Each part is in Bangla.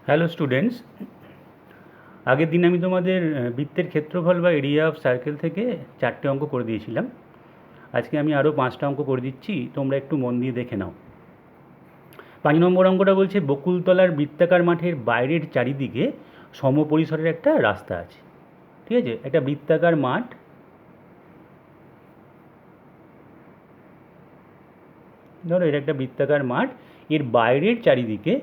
হ্যালো স্টুডেন্টস, আগের দিন আমি তোমাদের বৃত্তের ক্ষেত্রফল বা এরিয়া অফ সার্কেল থেকে 4টে অঙ্ক করে দিয়েছিলাম। আজকে আমি আরও 5টা অঙ্ক করে দিচ্ছি, তোমরা একটু মন দিয়ে দেখে নাও। 5 নম্বর অঙ্কটা বলছে বকুলতলার বৃত্তাকার মাঠের বাইরের চারিদিকে সমপরিসরের একটা রাস্তা আছে। ঠিক আছে, একটা বৃত্তাকার মাঠ, ধরো এটা একটা বৃত্তাকার মাঠ, এর বাইরের চারিদিকে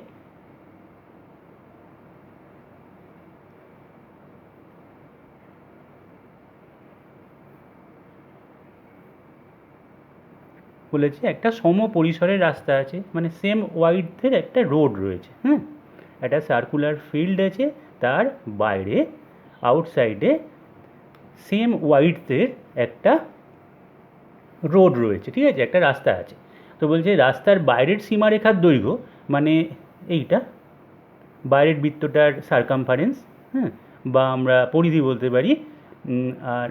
বলেছে একটা সমপরিসরের রাস্তা আছে, মানে সেম ওয়াইডথের একটা রোড রয়েছে। হ্যাঁ, একটা সার্কুলার ফিল্ড আছে, তার বাইরে আউটসাইডে সেম ওয়াইডথের একটা রোড রয়েছে। ঠিক আছে, একটা রাস্তা আছে। তো বলছে রাস্তার বাইরের সীমারেখার দৈর্ঘ্য, মানে এইটা বাইরের বৃত্তটার সার্কামফারেন্স, হ্যাঁ, বা আমরা পরিধি বলতে পারি। আর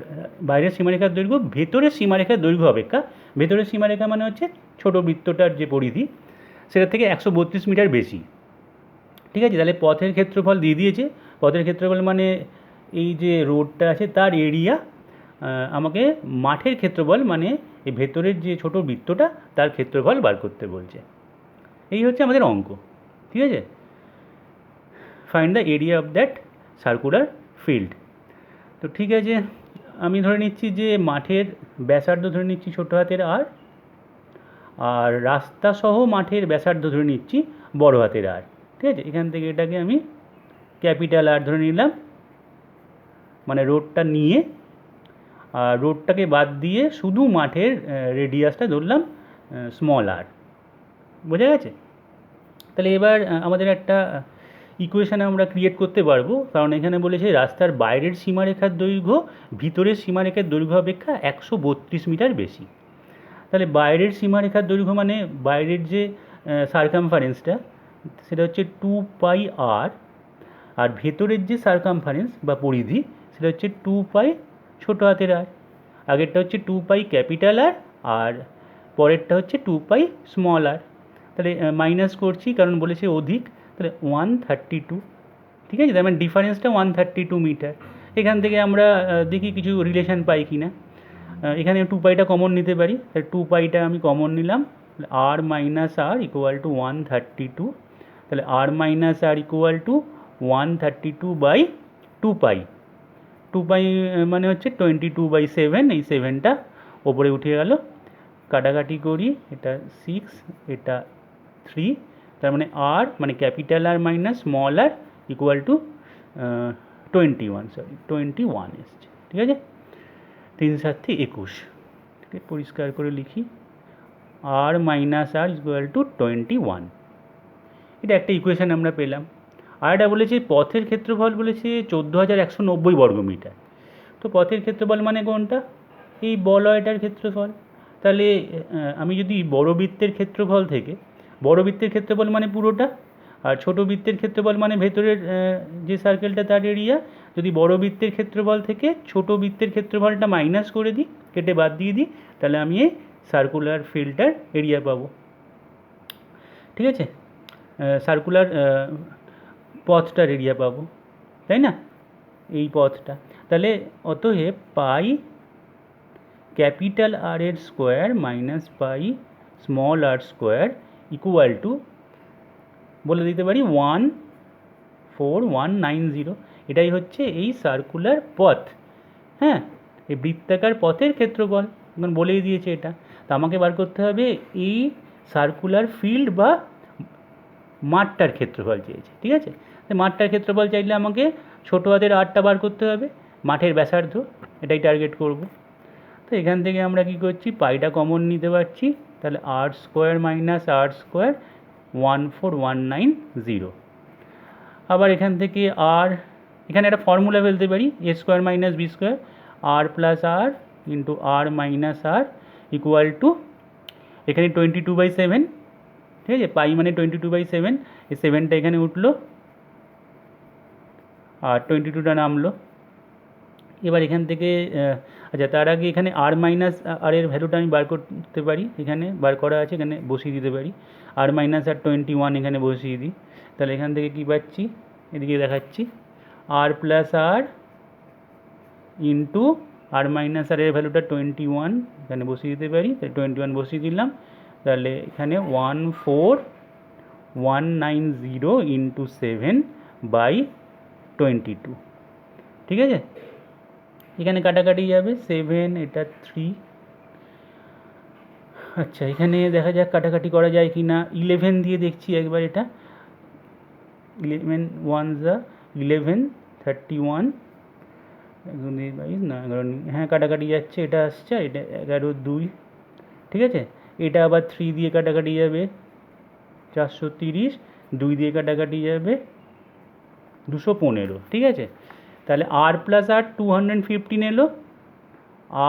বাইরের সীমারেখার দৈর্ঘ্য ভেতরের সীমারেখার দৈর্ঘ্য অপেক্ষা, ভেতরের সীমারেখা মানে হচ্ছে ছোট বৃত্তটার যে পরিধি, সেটা থেকে 132 মিটার বেশি। ঠিক আছে, তাহলে পথের ক্ষেত্রফল দিয়ে দিয়েছে। পথের ক্ষেত্রফল মানে এই যে রোডটা আছে তার এরিয়া, আমাকে মাঠের ক্ষেত্রফল মানে এই ভেতরের যে ছোট বৃত্তটা তার ক্ষেত্রফল বার করতে বলছে। এই হচ্ছে আমাদের অঙ্ক। ঠিক আছে, find the area of that circular field. তো ঠিক আছে, আমি ধরে নিচ্ছি যে মাঠের ব্যাসার্ধ ধরে নিচ্ছি ছোটো হাতের আর রাস্তা সহ মাঠের ব্যাসার্ধ ধরে নিচ্ছি বড় হাতের আর। ঠিক আছে, এখান থেকে এটাকে আমি ক্যাপিটাল আর ধরে নিলাম, মানে রোডটা নিয়ে আর রোডটাকে বাদ দিয়ে শুধু মাঠের রেডিয়াসটা ধরলাম স্মল আর। বোঝা গেছে? তাহলে এবার আমাদের একটা ইকুয়েশান আমরা ক্রিয়েট করতে পারবো, কারণ এখানে বলেছে রাস্তার বাইরের সীমারেখার দৈর্ঘ্য ভিতরের সীমারেখার দৈর্ঘ্য অপেক্ষা 132 মিটার বেশি। তাহলে বাইরের সীমারেখার দৈর্ঘ্য মানে বাইরের যে সার্কামফারেন্সটা সেটা হচ্ছে 2 পাই আর, আর ভেতরের যে সার্কামফারেন্স বা পরিধি সেটা হচ্ছে 2 পাই ছোটো হাতের আর। আগেরটা হচ্ছে 2 পাই ক্যাপিটাল আর, আর পরেরটা হচ্ছে 2 পাই স্মল আর। তাহলে মাইনাস করছি কারণ বলেছে অধিক, তাহলে 132। ঠিক আছে, তার মানে ডিফারেন্সটা 132 মিটার। এখান থেকে আমরা দেখি কিছু রিলেশান পাই কি না। এখানে 2 পাইটা কমন নিতে পারি, তাহলে 2 পাইটা আমি কমন নিলাম, আর মাইনাস আর ইকুয়াল টু 132। তাহলে আর মাইনাস আর ইকুয়াল টু 132/2 পাই। 2 পাই মানে হচ্ছে 22/7, এই 7টা ওপরে উঠে গেল। কাটাকাটি করি, এটা 6, এটা 3, তার মানে আর মানে capital R minus small R equal to 21 এসছে। ঠিক আছে, 3×7=21। ঠিক আছে, পরিষ্কার করে লিখি, আর মাইনাস আর ইকুয়াল টু 21। এটা একটা ইকুয়েশান আমরা পেলাম। আর এটা বলেছে পথের ক্ষেত্রফল বলেছে 14,190 বর্গমিটার। তো পথের ক্ষেত্রফল মানে কোনটা? এই বলয়টার ক্ষেত্রফল। তাহলে আমি যদি বড় বৃত্তের ক্ষেত্রফল থেকে, বড় বৃত্তের ক্ষেত্রফল মানে পুরোটা, আর ছোট বৃত্তের ক্ষেত্রফল মানে ভেতরের যে সার্কেলটা তার এরিয়া, যদি বড় বৃত্তের ক্ষেত্রফল থেকে ছোট বৃত্তের ক্ষেত্রফলটা মাইনাস করে দিই, কেটে বাদ দিয়ে দিই, তাহলে আমি এই সার্কুলার ফিল্ডটার এরিয়া পাবো। ঠিক আছে, সার্কুলার পথটার এরিয়া পাবো, তাই না? এই পথটা। তাহলে অতএব পাই ক্যাপিটাল আর এর square minus pi small R square equal to বলে দিতে পারি 14190। এটাই হচ্ছে এই সার্কুলার পথ। হ্যাঁ, এই বৃত্তাকার পথের ক্ষেত্রফল এখন বলেই দিয়েছে এটা। তো আমাকে বার করতে হবে এই সার্কুলার ফিল্ড বা মাঠটার ক্ষেত্রফল চেয়েছে। ঠিক আছে, মাঠটার ক্ষেত্রফল চাইলে আমাকে ছোটো হাতের আরটা বার করতে হবে, মাঠের ব্যাসার্ধ, এটাই টার্গেট করব। তো এখান থেকে আমরা কি করছি, পাইটা কমন নিতে পারছি, তাহলে আর স্কোয়ার মাইনাস আর স্কোয়ার 14190। আবার এখান থেকে আর, এখানে একটা ফর্মুলা ফেলতে পারি, A square minus B square, r plus r into r minus r equal to, এখানে 22/7। ঠিক আছে, পাই মানে 22/7, এই 7টা এখানে উঠলো আর 22টা নামলো। এবার এখান থেকে আচ্ছা, তার আগে এখানে আর মাইনাস আর এর ভ্যালুটা আমি বার করতে পারি, এখানে বার করা আছে, এখানে বসিয়ে দিতে পারি। আর মাইনাস আর 21 এখানে বসিয়ে দিই, তাহলে এখান থেকে কী পাচ্ছি, এদিকে দেখাচ্ছি, আর plus r into r minus আর এর ভ্যালুটা 21 এখানে বসিয়ে দিতে পারি, তাই 21 বসিয়ে দিলাম। তাহলে এখানে 14190 ইন্টু 7/22, ঠিক আছে। এখানে কাটাকাটি যাবে, 7 এটা 3। আচ্ছা, এখানে দেখা যাক কাটাকাটি করা যায় কি না। 11 দিয়ে দেখছি একবার, এটা 11 1 যা 11, 31, 22 না 11, হ্যাঁ কাটাকাটি যাচ্ছে, এটা আসছে, এটা 11 2, ঠিক আছে। এটা আবার 3 দিয়ে কাটাকাটি যাবে 430, 2 দিয়ে কাটাকাটি যাবে 215, ঠিক আছে। তাহলে আর প্লাস আর 215 এলো,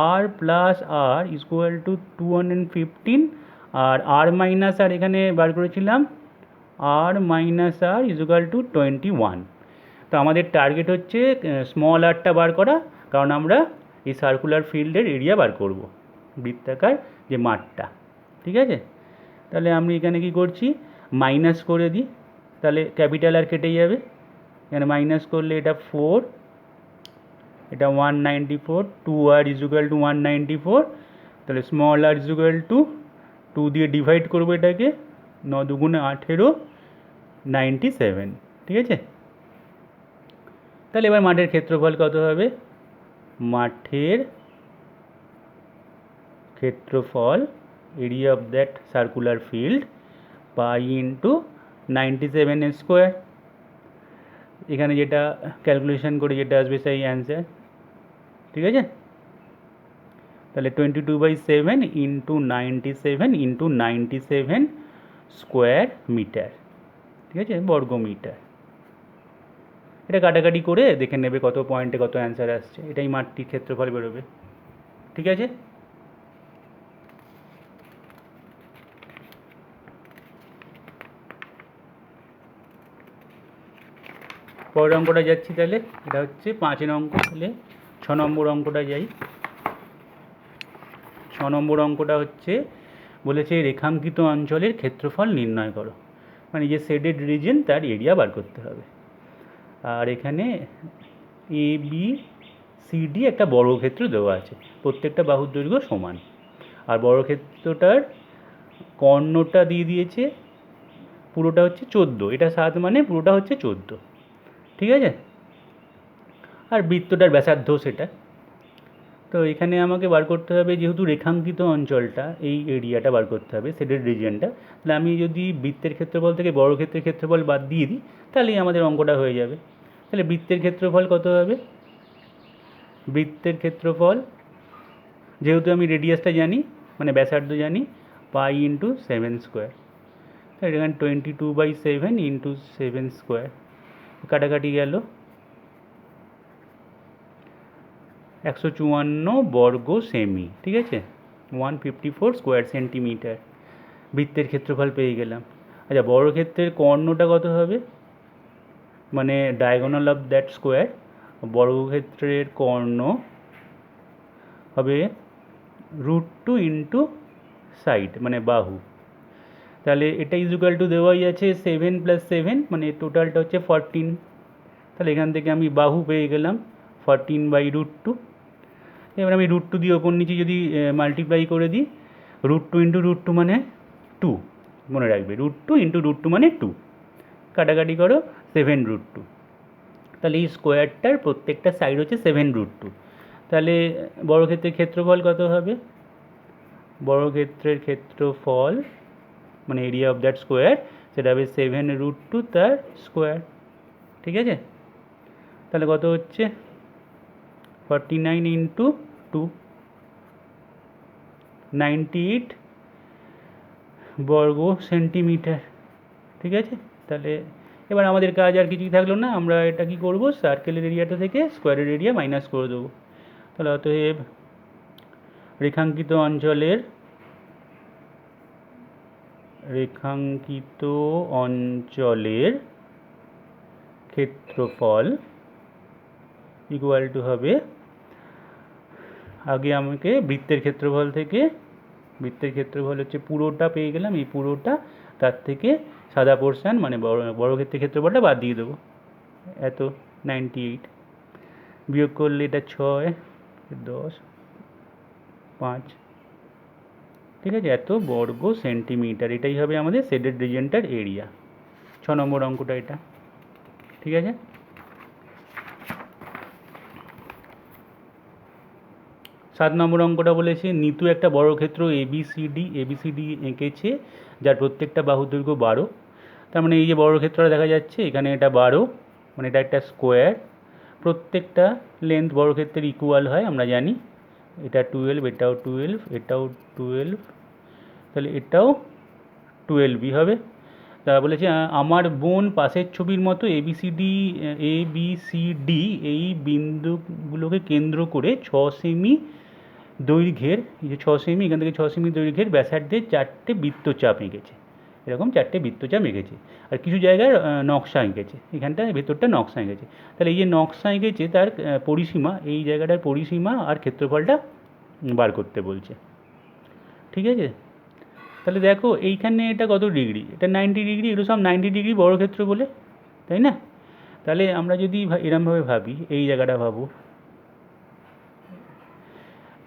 r plus r equal to 215, আর আর মাইনাস আর এখানে বার করেছিলাম, r minus r equal to 21। তো আমাদের টার্গেট হচ্ছে স্মল আরটা বার করা, কারণ আমরা এই সার্কুলার ফিল্ডের এরিয়া বার করব, বৃত্তাকার যে মাঠটা, ঠিক আছে। তাহলে আমি এখানে কি করছি, মাইনাস করে দিই, তাহলে ক্যাপিটাল আর কেটে যাবে, এখানে মাইনাস করলে এটা 4, এটা 194, 2r ইকুয়াল টু 194, তাহলে স্মল আর ইকুয়াল টু 2 দিয়ে ডিভাইড করবো এটাকে, 9 দুগুণে 18, 97, ঠিক আছে। তাহলে এবার মাঠের ক্ষেত্রফল কত হবে, মাঠের ক্ষেত্রফল area of that circular field pi into 97 square, এখানে যেটা ক্যালকুলেশন করে যেটা আসবে সেই অ্যান্সার, ঠিক আছে। তাহলে 22/7 ইন্টু 97 ইন্টু 97 স্কোয়ার মিটার, ঠিক আছে, বর্গ মিটার। এটা কাটাকাটি করে দেখে নেবে কত পয়েন্টে কত অ্যান্সার আসছে, এটাই মাঠটির ক্ষেত্রফল বেরোবে, ঠিক আছে। পরের অঙ্কটা যাচ্ছি, তাহলে এটা হচ্ছে 5 অঙ্ক, তাহলে 6 নম্বর অঙ্কটা যাই। 6 নম্বর অঙ্কটা হচ্ছে বলেছে রেখাঙ্কিত অঞ্চলের ক্ষেত্রফল নির্ণয় করো, মানে যে শেডেড রিজন তার এরিয়া বার করতে হবে। আর এখানে এ বি সি ডি একটা বর্গক্ষেত্র দেওয়া আছে, প্রত্যেকটা বাহুর দৈর্ঘ্য সমান, আর বর্গক্ষেত্রটার কর্ণটা দিয়ে দিয়েছে, পুরোটা হচ্ছে 14, এটা 7 মানে পুরোটা হচ্ছে 14, ঠিক আছে। আর বৃত্তটার ব্যাসার্ধ সেটা। তো এখানে আমাকে বার করতে হবে, যেহেতু রেখাঙ্কিত অঞ্চলটা, এই এরিয়াটা বার করতে হবে, শেডেড রিজিয়নটা। তাহলে আমি যদি বৃত্তের ক্ষেত্রফল থেকে বর্গক্ষেত্রের ক্ষেত্রফল বাদ দিয়ে দিই, তাহলেই আমাদের অঙ্কটা হয়ে যাবে। তাহলে বৃত্তের ক্ষেত্রফল কত হবে, বৃত্তের ক্ষেত্রফল যেহেতু আমি রেডিয়াসটা জানি, মানে ব্যাসার্ধ জানি, পাই ইন্টু 7 স্কোয়ার, তাহলে এখানে 22/7 ইন্টু 7 স্কোয়ার, কাটাকাটি গেল, 154 বর্গ সেমি, ঠিক আছে, 154 স্কোয়ার সেন্টিমিটার। বৃত্তের ক্ষেত্রফল পেয়ে গেলাম। আচ্ছা, বর্গক্ষেত্রের কর্ণটা কত হবে, মানে ডায়াগোনাল অফ দ্যাট স্কোয়ার, বর্গক্ষেত্রের কর্ণ হবে √2 ইন্টু সাইড, মানে বাহু। তাহলে এটা ইকুয়াল টু দেওয়াই আছে 7 + 7, মানে টোটালটা হচ্ছে 14। তাহলে এখান থেকে আমি বাহু পেয়ে গেলাম 14/√2। এবার আমি √2 দিয়ে ওপর নিচে যদি মাল্টিপ্লাই করে দিই, √2 ইন্টু √2 মানে 2, মনে রাখবে, √2 ইন্টু √2 মানে 2, কাটাকাটি করো 7√2। তাহলে এই স্কোয়ারটার প্রত্যেকটা সাইড হচ্ছে 7√2। তাহলে বর্গক্ষেত্রের ক্ষেত্রফল কত হবে, বর্গক্ষেত্রের ক্ষেত্রফল মানে এরিয়া অফ দ্যাট স্কোয়ার, সেটা হবে 7√2 তার স্কোয়ার, ঠিক আছে। তাহলে কত হচ্ছে 49 ইন্টু 2, 98 বর্গ সেন্টিমিটার, ঠিক আছে। তাহলে এবার আমাদের কাজ আর কিছুই থাকলো না, আমরা এটা কি করব, সার্কেলের এরিয়াটা থেকে স্কোয়ারের এরিয়া মাইনাস করে দেবো। তাহলে অতএব রেখাঙ্কিত অঞ্চলের ক্ষেত্রফল ইকুয়াল টু হবে, আগে আমাকে বৃত্তের ক্ষেত্রফল থেকে, বৃত্তের ক্ষেত্রফল হচ্ছে পুরোটা পেয়ে গেলাম, এই পুরোটা, তার থেকে সাদা পোর্শান মানে বর্গক্ষেত্রের ক্ষেত্রফলটা বাদ দিয়ে দেবো, এত 98 বিয়োগ করলে এটা 6, 10, 5, ঠিক আছে, এত বর্গ সেন্টিমিটার। এটাই হবে আমাদের শেডেড রিজিয়নটার এরিয়া। 6 নম্বর অঙ্কটা এটা, ঠিক আছে। 7 নম্বর অঙ্কটা বলেছে নিতু একটা বর্গক্ষেত্র এবিসিডি এঁকেছে, যার প্রত্যেকটা বাহুর দৈর্ঘ্য 12। তার মানে এই যে বর্গক্ষেত্রটা দেখা যাচ্ছে এখানে, এটা 12, মানে এটা একটা স্কোয়ার। প্রত্যেকটা লেন্থ বর্গক্ষেত্রের ইকুয়াল হয় আমরা জানি, এটা 12, এটাও 12, এটাও 12, তাহলে এটাও 12ই হবে। তারা বলেছে আমার বোন পাশের ছবির মতো এবিসিডি এই বিন্দুগুলোকে কেন্দ্র করে 6 সেমি দৈর্ঘ্যের, এই যে 6 সেমি, এখান থেকে 6 সেমি দৈর্ঘ্যের ব্যাসার্ধের 4টে বৃত্তচাপ এঁকেছে। এরকম 4টে বৃত্তচাপ এঁকেছে, আর কিছু জায়গার নকশা এঁকেছে, এখানটায় ভেতরটা নকশা এঁকেছে। তাহলে এই যে নকশা এঁকেছে তার পরিসীমা, এই জায়গাটার পরিসীমা আর ক্ষেত্রফলটা বার করতে বলছে, ঠিক আছে। তাহলে দেখো এইখানে এটা কত ডিগ্রি, এটা 90 ডিগ্রি, এগুলো সব 90 ডিগ্রি বর্গক্ষেত্র বলে, তাই না? তাহলে আমরা যদি এরমভাবে ভাবি, এই জায়গাটা ভাবো,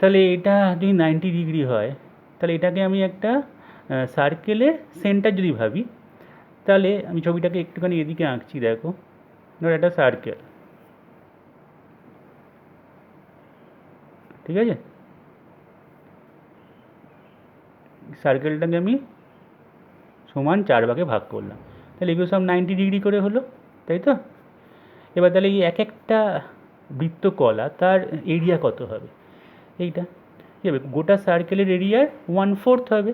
তাহলে এটা যদি 90 ডিগ্রি হয়, তাহলে এটাকে আমি একটা সার্কেলের সেন্টার যদি ভাবি, তাহলে আমি ছবিটাকে একটুখানি এদিকে আঁকছি, দেখো, ধর একটা সার্কেল, ঠিক আছে। সার্কেলটাকে আমি সমান 4 ভাগে ভাগ করলাম, তাহলে এগুলো সব 90 ডিগ্রি করে হলো, তাই তো। এবার তাহলে এই এক একটা বৃত্তকলা তার এরিয়া কত হবে, এইটা কী হবে, গোটা সার্কেলের এরিয়ার 1/4 হবে,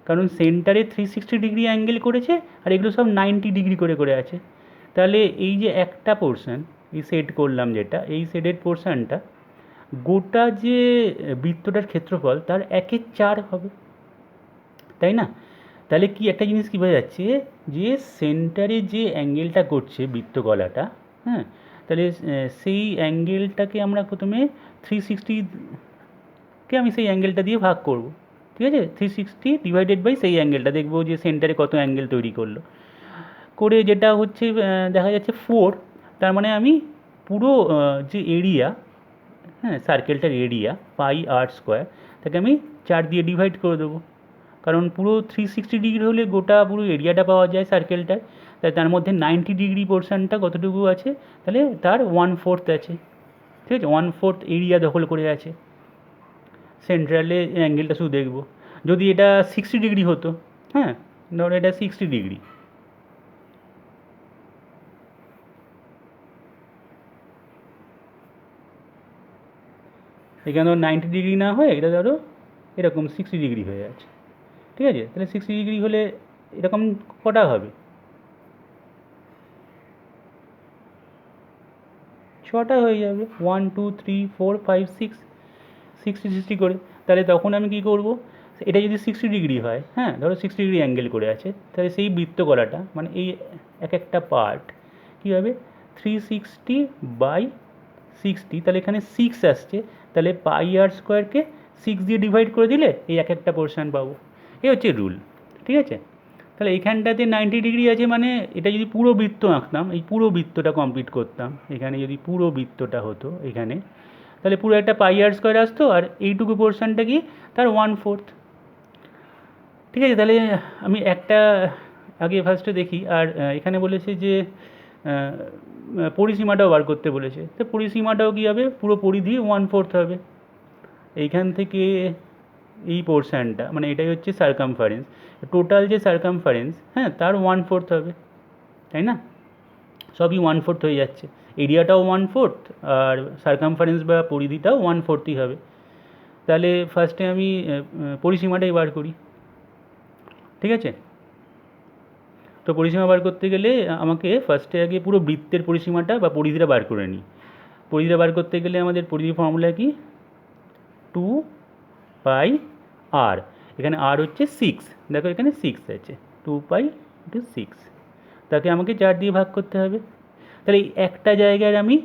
কারণ সেন্টারে 360 ডিগ্রি অ্যাঙ্গেল করেছে, আর এগুলো সব 90 ডিগ্রি করে করে আছে। তাহলে এই যে একটা পোর্শান, এই সেট করলাম যেটা, এই সেটের পোর্শানটা গোটা যে বৃত্তটার ক্ষেত্রফল তার 1/4 হবে, তাই না? তাহলে কি একটা জিনিস কী বোঝা যাচ্ছে, যে সেন্টারে যে অ্যাঙ্গেলটা করছে বৃত্তকলাটা, হ্যাঁ, তাহলে সেই অ্যাঙ্গেলটাকে আমরা প্রথমে 360কে আমি সেই অ্যাঙ্গেলটা দিয়ে ভাগ করব, ঠিক আছে। 360 ডিভাইডেড বাই সেই অ্যাঙ্গেলটা, দেখবো যে সেন্টারে কত অ্যাঙ্গেল তৈরি করলো, করে যেটা হচ্ছে দেখা যাচ্ছে 4। তার মানে আমি পুরো যে এরিয়া, হ্যাঁ, সার্কেলটার এরিয়া πr², তাকে আমি 4 দিয়ে ডিভাইড করে দেবো, কারণ পুরো 360 ডিগ্রি হলে গোটা পুরো এরিয়াটা পাওয়া যায় সার্কেলটার। তাই তার মধ্যে 90 ডিগ্রি পোর্শানটা কতটুকু আছে, তাহলে তার 1/4 আছে, ঠিক আছে, 1/4 এরিয়া দখল করে আছে। সেন্ট্রালে অ্যাঙ্গেলটা শুধু দেখবো, যদি এটা 60 ডিগ্রি হতো, হ্যাঁ, ধরো এটা 60 ডিগ্রি, এখানে ধরো 90 ডিগ্রি না হয়ে এটা ধরো এরকম 60 ডিগ্রি হয়ে আছে, ঠিক আছে। তাহলে 60 ডিগ্রি হলে এরকম কটা হবে, 6টা হয়ে যাবে, 1 2 3 4 5 6, 60 60 করে। তাহলে তখন আমি কী করব, এটা যদি 60 ডিগ্রি হয়, হ্যাঁ, ধরো 60 ডিগ্রি অ্যাঙ্গেল করে আছে, তাহলে সেই বৃত্তকলাটা মানে এই এক একটা পার্ট কী হবে, 360/60, তাহলে এখানে 6 আসছে, তাহলে πr²কে 6 দিয়ে ডিভাইড করে দিলে এই এক একটা পোর্শান পাবো। এই হচ্ছে রুল, ঠিক আছে। তাহলে এইখানটাতে 90 ডিগ্রি আছে, মানে এটা যদি পুরো বৃত্ত আঁকতাম, এই পুরো বৃত্তটা কমপ্লিট করতাম, এখানে যদি পুরো বৃত্তটা হতো এখানে, তাহলে পুরো একটা πr² আসতো, আর এইটুকু পোর্শানটা কি, তার 1/4, ঠিক আছে। তাহলে আমি একটা আগে ফার্স্টে দেখি, আর এখানে বলেছে যে পরিসীমাটাও বার করতে বলেছে, তো পরিসীমাটাও কী হবে, পুরো পরিধি 1/4 হবে। এইখান থেকে এই পোর্শানটা মানে এটাই হচ্ছে সার্কামফারেন্স, টোটাল যে সার্কামফারেন্স, হ্যাঁ, তার 1/4 হবে, তাই না, সবই 1/4 হয়ে যাচ্ছে, এরিয়াটাও 1/4 আর সার্কামফারেন্স বা পরিধিটাও 1/4ই হবে। তাহলে ফার্স্টে আমি পরিসীমাটাই বার করি, ঠিক আছে। তো পরিসীমা বার করতে গেলে আমাকে ফার্স্টে আগে পুরো বৃত্তের পরিসীমাটা বা পরিধিটা বার করে নিই। পরিধিটা বার করতে গেলে আমাদের পরিধি ফর্মুলা কি, 2πr, এখানে আর হচ্ছে 6, দেখো এখানে 6 আছে, 2π/6, তাকে আমাকে 4 দিয়ে ভাগ করতে হবে। তাহলে এই একটা জায়গার আমি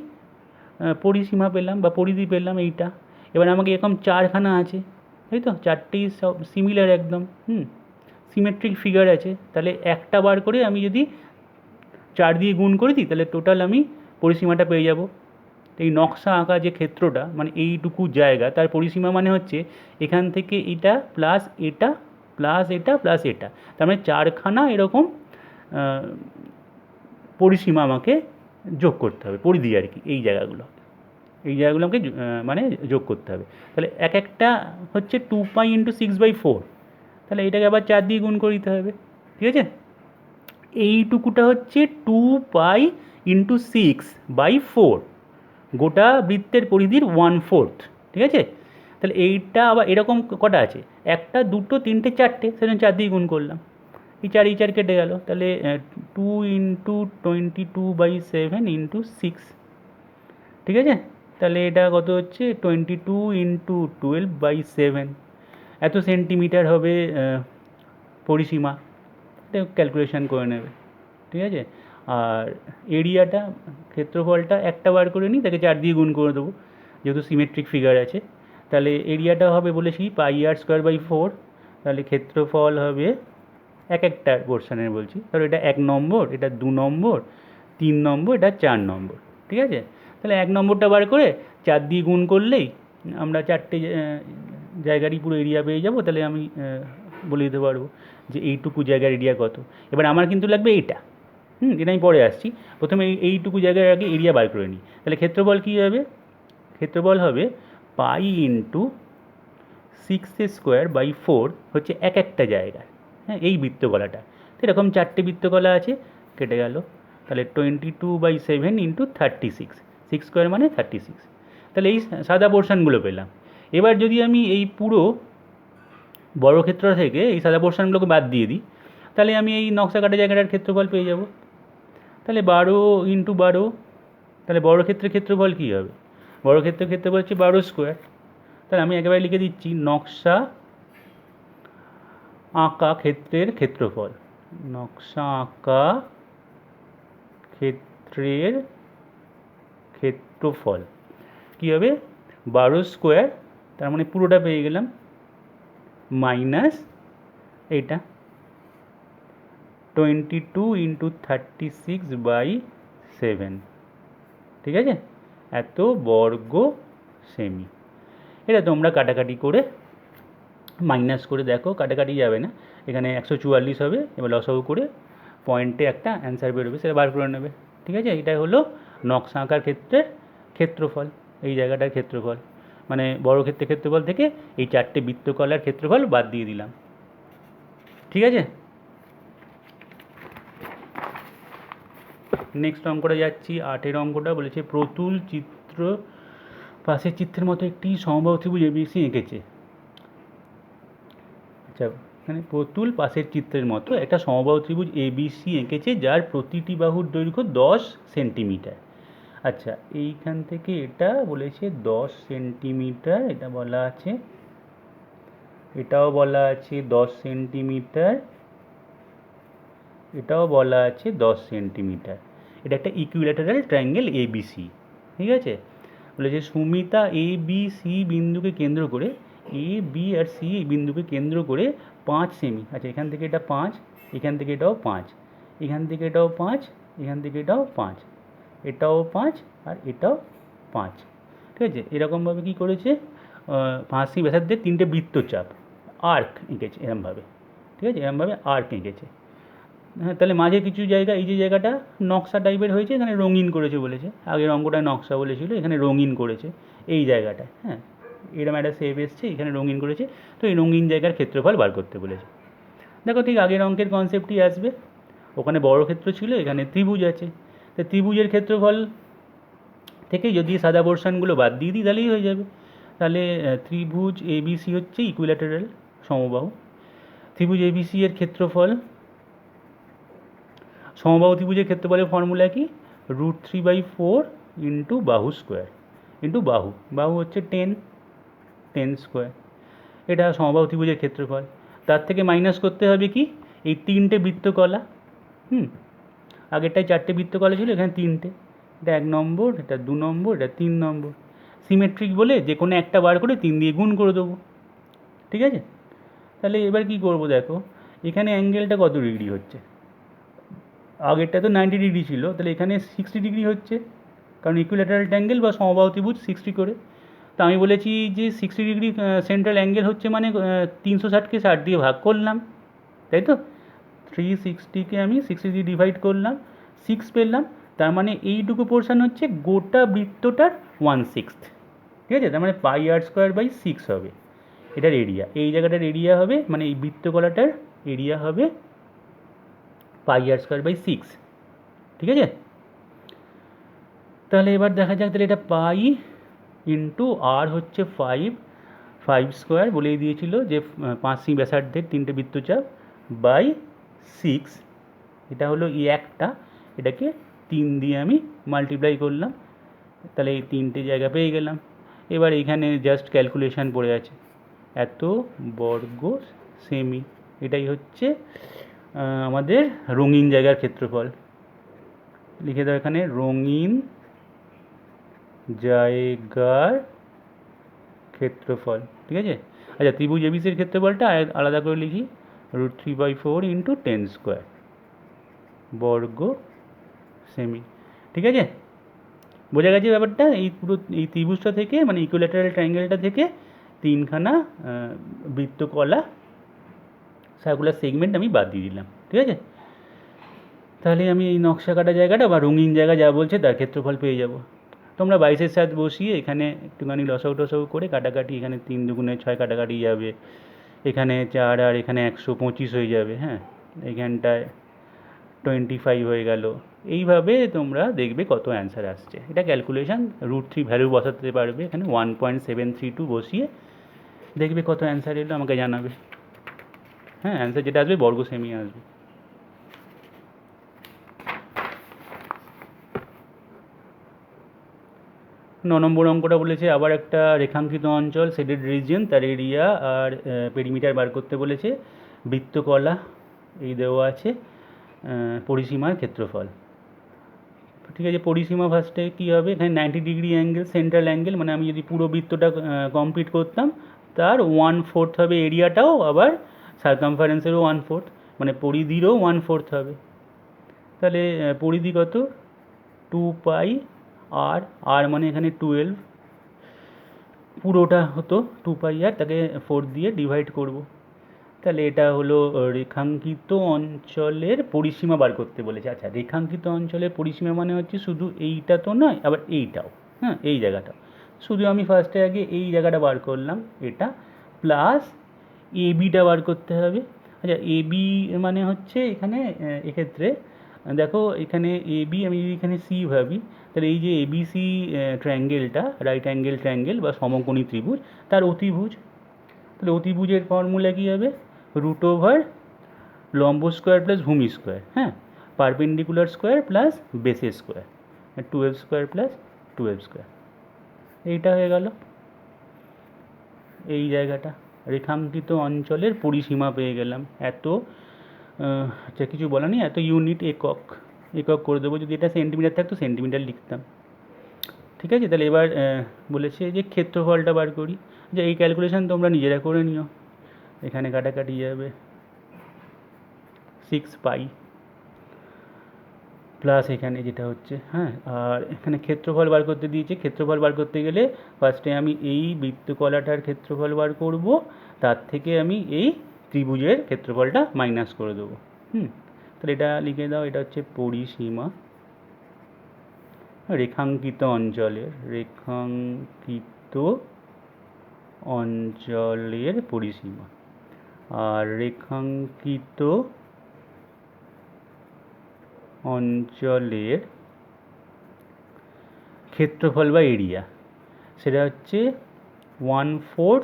পরিসীমা পেলাম বা পরিধি পেলাম এইটা। এবার আমাকে এরকম 4খানা আছে, তাই তো, 4টেই সব সিমিলার একদম, সিমেট্রিক ফিগার আছে, তাহলে একটা বার করে আমি যদি 4 দিয়ে গুণ করে দিই তাহলে টোটাল আমি পরিসীমাটা পেয়ে যাব। এই নকশা আঁকা যে ক্ষেত্রটা মানে এইটুকু জায়গা তার পরিসীমা মানে হচ্ছে এখান থেকে এটা প্লাস এটা প্লাস এটা প্লাস এটা, তার মানে 4খানা এরকম পরিসীমা আমাকে যোগ করতে হবে, পরিধি আর কি, এই জায়গাগুলো আমাকে মানে যোগ করতে হবে। তাহলে এক একটা হচ্ছে 2π × 6/4, তাহলে এটাকে আবার 4 দিয়ে গুণ করে দিতে হবে, ঠিক আছে। এইটুকুটা হচ্ছে 2π × 6/4, গোটা বৃত্তের পরিধির 1/4, ঠিক আছে। তাহলে এইটা আবার এরকম কটা আছে, একটা দুটো তিনটে চারটে, সেজন্য 4 দিয়ে গুণ করলাম, এই 4 কেটে গেল, তাহলে 2 × 22/7 × 6, ঠিক আছে। তাহলে এটা কত হচ্ছে 22 × 12/7, এত সেন্টিমিটার হবে পরিসীমা, এটা ক্যালকুলেশন করে নেবে, ঠিক আছে। আর এরিয়াটা ক্ষেত্রফলটা একটা বার করে নিই, তাকে 4 দিয়ে গুণ করে দেবো যেহেতু সিমেট্রিক ফিগার আছে। তাহলে এরিয়াটা হবে বলেছি πr²/4, তাহলে ক্ষেত্রফল হবে এক একটা পোর্শনের বলছি, তাহলে এটা 1 নম্বর, এটা 2 নম্বর, 3 নম্বর, এটা 4 নম্বর, ঠিক আছে। তাহলে 1 নম্বরটা বার করে 4 দিয়ে গুণ করলেই আমরা 4টে জায়গারই পুরো এরিয়া পেয়ে যাব। তাহলে আমি বলে দিতে পারবো যে এইটুকু জায়গার এরিয়া কত। এবার আমার কিন্তু লাগবে এইটা, এটা আমি পরে আসছি, প্রথমে এইটুকু জায়গার আগে এরিয়া বার করে নিই। তাহলে ক্ষেত্রফল কী হবে, ক্ষেত্রফল হবে π × 6²/4 হচ্ছে এক একটা জায়গার, হ্যাঁ, এই বৃত্তকলাটা। এরকম 4টে বৃত্তকলা আছে, কেটে গেল, তাহলে 22/7 × 36, 6² মানে 36, তাহলে এই সাদা পোর্শনগুলো পেলাম। এবার যদি আমি এই পুরো বর্গক্ষেত্র থেকে এই সাদা পোর্শনগুলোকে বাদ দিয়ে দিই, তাহলে আমি এই নকশা কাটা জায়গাটার ক্ষেত্রফল পেয়ে যাব। তাহলে 12 × 12, তাহলে বর্গক্ষেত্রের ক্ষেত্রফল কী হবে, বর্গক্ষেত্রের ক্ষেত্রফল হচ্ছে 12²। তাহলে আমি একেবারে লিখে দিচ্ছি নকশা আঁকা ক্ষেত্রের ক্ষেত্রফল, নকশা আঁকা ক্ষেত্রের ক্ষেত্রফল কী হবে 12², তার মানে পুরোটা পেয়ে গেলাম, মাইনাস এইটা 22 × 36/7, ঠিক আছে, এত বর্গ সেমি। এটা তোমরা কাটাকাটি করে মাইনাস করে দেখো, কাটাকাটি যাবে না, এখানে 144 হবে, এবার লসাগু করে পয়েন্টে একটা অ্যান্সার বেরোবে, সেটা বার করে নেবে, ঠিক আছে। এটাই হলো নকশা আঁকার ক্ষেত্রের ক্ষেত্রফল, এই জায়গাটার ক্ষেত্রফল, মানে বর্গক্ষেত্রের ক্ষেত্রফল থেকে এই 4টে বৃত্তকলার ক্ষেত্রফল বাদ দিয়ে দিলাম, ঠিক আছে। নেক্সট অঙ্কটা যাচ্ছি, 8 অঙ্কটা বলেছে প্রতুল চিত্র পাশের চিত্রের মতো একটি সমবাহু ত্রিভুজ এবিসি এঁকেছে। আচ্ছা, এখানে প্রতুল পাশের চিত্রের মতো একটা সমবাহু ত্রিভুজ এবিসি এঁকেছে যার প্রতিটি বাহুর দৈর্ঘ্য 10 সেন্টিমিটার। আচ্ছা, এইখান থেকে এটা বলেছে 10 সেন্টিমিটার, এটা বলা আছে, এটাও বলা আছে 10 সেন্টিমিটার, এটাও বলা আছে 10 সেন্টিমিটার। এটা একটা ইকুইল্যাটারাল ট্রায়াঙ্গেল এবিসি, ঠিক আছে। বলেছে সুমিতা এ বি সি বিন্দুকে কেন্দ্র করে, এ বি আর সি বিন্দুকে কেন্দ্র করে 5 সেমি, আচ্ছা এখান থেকে এটা 5, এখান থেকে এটাও 5, এখান থেকে এটাও 5, এখান থেকে এটাও 5, এটাও 5 আর এটাও 5, ঠিক আছে। এরকমভাবে কী করেছে 5 সেমি ব্যাসার্ধের 3টে বৃত্তচাপ আর্ক এঁকেছে এরমভাবে, ঠিক আছে, এরমভাবে আর্ক এঁকেছে। হ্যাঁ, তাহলে মাঝে কিছু জায়গা, এই যে জায়গাটা নকশা টাইপের হয়েছে, এখানে রঙিন করেছে বলেছে, আগের অঙ্কটায় নকশা বলেছিল, এখানে রঙিন করেছে এই জায়গাটায়, হ্যাঁ এরম একটা শেপ এসছে, এখানে রঙিন করেছে, তো এই রঙিন জায়গার ক্ষেত্রফল বার করতে বলেছে। দেখো ঠিক আগের অঙ্কের কনসেপ্টই আসবে, ওখানে বর্গক্ষেত্র ছিল, এখানে ত্রিভুজ আছে, তো ত্রিভুজের ক্ষেত্রফল থেকে যদি সাদা পোর্শনগুলো বাদ দিয়ে দিই তাহলেই হয়ে যাবে। তাহলে ত্রিভুজ এবিসি হচ্ছে ইকুইল্যাটারাল সমবাহু, ত্রিভুজ এবিসি এর ক্ষেত্রফল, সমবাহু ত্রিভুজের ক্ষেত্রফলের ফর্মুলা কি, √3/4 × বাহু স্কোয়ার ইন্টু বাহু, বাহু হচ্ছে 10 এটা সমবাহু ত্রিভুজের ক্ষেত্রফল। তার থেকে মাইনাস করতে হবে কি, এই 3টে বৃত্তকলা, আগেরটায় 4টে বৃত্তকলা ছিল, এখানে 3টে, এটা 1 নম্বর, এটা 2 নম্বর, এটা 3 নম্বর, সিমেট্রিক বলে যে কোনো একটা বার করে 3 দিয়ে গুণ করে দেবো, ঠিক আছে। তাহলে এবার কি করব দেখো, এখানে অ্যাঙ্গেলটা কত ডিগ্রি হচ্ছে, আগেরটা তো 90 ডিগ্রি ছিল, তাহলে এখানে 60 ডিগ্রি হচ্ছে, কারণ ইকুইল্যাটারাল ট্রায়াঙ্গেল বা সমবাহু ত্রিভুজ 60 করে। তো আমি বলেছি যে 60 ডিগ্রি সেন্ট্রাল অ্যাঙ্গেল হচ্ছে, মানে 360কে 60 দিয়ে ভাগ করলাম, তাই তো। 360কে আমি 60 দিয়ে ডিভাইড করলাম, 6 পেলাম। তার মানে এইটুকু পোর্শন হচ্ছে গোটা বৃত্তটার 1/6, ঠিক আছে। তার মানে πr²/6 হবে এটার এরিয়া। এই জায়গাটার এরিয়া হবে, মানে এই বৃত্তকলাটার এরিয়া হবে πr²/6, ঠিক আছে। তাহলে এবার দেখা যাক, তাহলে এটা পাই ইন্টু আর হচ্ছে 5 বলেই দিয়েছিল যে 5 সেমি ব্যাসার্ধের 3টে বৃত্তচাপ বাই 6, এটা হলো একটা, এটাকে 3 দিয়ে আমি মাল্টিপ্লাই করলাম, তাহলে এই 3টে জায়গা পেয়ে গেলাম। এবার এখানে জাস্ট ক্যালকুলেশান পড়ে আছে, এত বর্গ সেমি, এটাই হচ্ছে আমাদের রঙিন জায়গার ক্ষেত্রফল। লিখে দাও এখানে রঙিন জায়গার ক্ষেত্রফল, ঠিক আছে। আচ্ছা, ত্রিভুজ এবিসির ক্ষেত্রফলটা আলাদা করে লিখি, √3/4 × 10² বর্গ সেমি, ঠিক আছে। বোঝা গেছে ব্যাপারটা। এই পুরো এই ত্রিভুজটা থেকে, মানে ইকুইল্যাটারাল ট্রায়াঙ্গেলটা থেকে 3খানা বৃত্তকলা সার্কুলার সেগমেন্ট আমি বাদ দিয়ে দিলাম, ঠিক আছে। তাহলে আমি এই নকশা কাটা জায়গাটা বা রঙিন জায়গা যা বলছে তার ক্ষেত্রফল পেয়ে যাব। তোমরা 22-এর সাথে বসিয়ে এখানে একটুখানি লসাগু টসাগু করে কাটাকাটি, এখানে 3 দুগুণে 6 কাটাকাটি যাবে, এখানে 4 আর এখানে 125 হয়ে যাবে, হ্যাঁ, এখানটায় 25 হয়ে গেল। এইভাবে তোমরা দেখবে কত অ্যান্সার আসছে। এটা ক্যালকুলেশান, √3 ভ্যালু বসাতে পারবে, এখানে 1.732 বসিয়ে দেখবে কত অ্যান্সার এলো, আমাকে জানাবে। হ্যাঁ, অ্যান্সার যেটা আসবে বর্গ সেমি আসবে। নম্বর অঙ্কটা বলেছে আবার একটা রেখাঙ্কিত অঞ্চল শেডেড রিজিয়ন, তার এরিয়া আর পেরিমিটার বার করতে বলেছে। বৃত্তকলা এই দেওয়া আছে, পরিসীমার ক্ষেত্রফল, ঠিক আছে। পরিসীমা ফার্স্টে কী হবে, এখানে 90 ডিগ্রি অ্যাঙ্গেল সেন্ট্রাল অ্যাঙ্গেল, মানে আমি যদি পুরো বৃত্তটা কমপ্লিট করতাম তার 1/4 হবে এরিয়াটাও, আবার সার্কামফারেন্সেরও 1/4, মানে পরিধিরও 1/4 হবে। তাহলে পরিধি কত, 2πr, আর মানে এখানে 12, পুরোটা হতো 2πr, তাকে 4 দিয়ে ডিভাইড করব। তাহলে এটা হলো রেখাঙ্কিত অঞ্চলের পরিসীমা বার করতে বলেছে। আচ্ছা, রেখাঙ্কিত অঞ্চলের পরিসীমা মানে হচ্ছে শুধু এইটা তো নয়, আবার এইটাও, হ্যাঁ, এই জায়গাটা। শুধু আমি ফার্স্টে আগে এই জায়গাটা বার করলাম, এটা প্লাস এবিটা বার করতে হবে। আচ্ছা, এবি মানে হচ্ছে এখানে এক্ষেত্রে দেখো, এখানে এবি আমি যদি এখানে সি ভাবি, তাহলে এই যে এবিসি ট্রায়াঙ্গেলটা, রাইট অ্যাঙ্গেল ট্রায়াঙ্গেল বা সমকোণী ত্রিভুজ, তার অতিভুজ। তাহলে অতিভুজের ফর্মুলা কী হবে, √, লম্ব স্কোয়ার প্লাস ভূমি স্কোয়ার, হ্যাঁ, পারপেন্ডিকুলার স্কোয়ার প্লাস বেসের স্কোয়ার, 12² প্লাস 12²। এইটা হয়ে গেল এই জায়গাটা, রেখাঙ্কিত অঞ্চলের পরিসীমা পেয়ে গেলাম। এত আচ্ছা, কিছু বলা নেই, এত ইউনিট একক করে দেবো। যদি এটা সেন্টিমিটার থাকতো সেন্টিমিটার লিখতাম, ঠিক আছে। তাহলে এবার বলেছে যে ক্ষেত্রফলটা বার করি, যে এই ক্যালকুলেশান তোমরা নিজেরা করে নিও। এখানে কাটাকাটি যাবে, 6π প্লাস এখানে যেটা হচ্ছে, হ্যাঁ, আর এখানে ক্ষেত্রফল বার করতে দিয়েছে। ক্ষেত্রফল বার করতে গেলে ফার্স্টে আমি এই বৃত্তকলাটার ক্ষেত্রফল বার করব, তার থেকে আমি এই ত্রিভুজের ক্ষেত্রফলটা মাইনাস করে দেবো। তাহলে এটা লিখে দাও, এটা হচ্ছে পরিসীমা রেখাঙ্কিত অঞ্চলের পরিসীমা, আর রেখাঙ্কিত অঞ্চলের ক্ষেত্রফল বা এরিয়া, সেটা হচ্ছে 1/4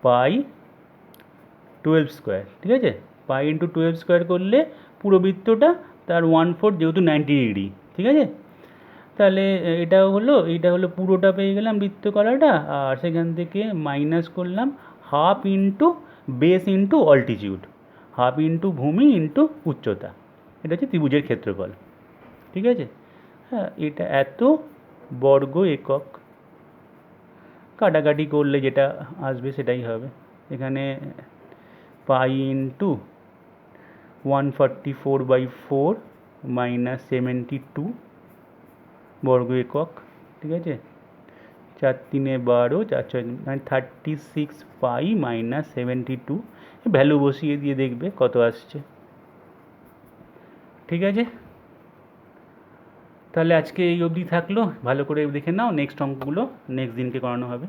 π12², ঠিক আছে। π × 12² করলে পুরো বৃত্তটা তার 1/4, যেহেতু 90 ডিগ্রি, ঠিক আছে। তাহলে এইটা হলো পুরোটা পেয়ে গেলাম বৃত্তকলাটা, আর সেখান থেকে মাইনাস করলাম half into base into altitude, half into ভূমি ইন্টু উচ্চতা, এটা হচ্ছে ত্রিভুজের ক্ষেত্রফল, ঠিক আছে। হ্যাঁ, এটা এত বর্গ একক, কাটাকাটি করলে যেটা আসবে সেটাই হবে। এখানে π ইন্টু 144/4 মাইনাস 72 বর্গ একক, ঠিক আছে। 4 3 12, 4 6 মানে 36 পাই মাইনাস 72, ভ্যালু বসিয়ে দিয়ে দেখবে কত আসছে, ঠিক আছে। তাহলে আজকে এই অবধি থাকলো, ভালো করে দেখে নাও, নেক্সট অঙ্কগুলো নেক্সট দিনকে করানো হবে।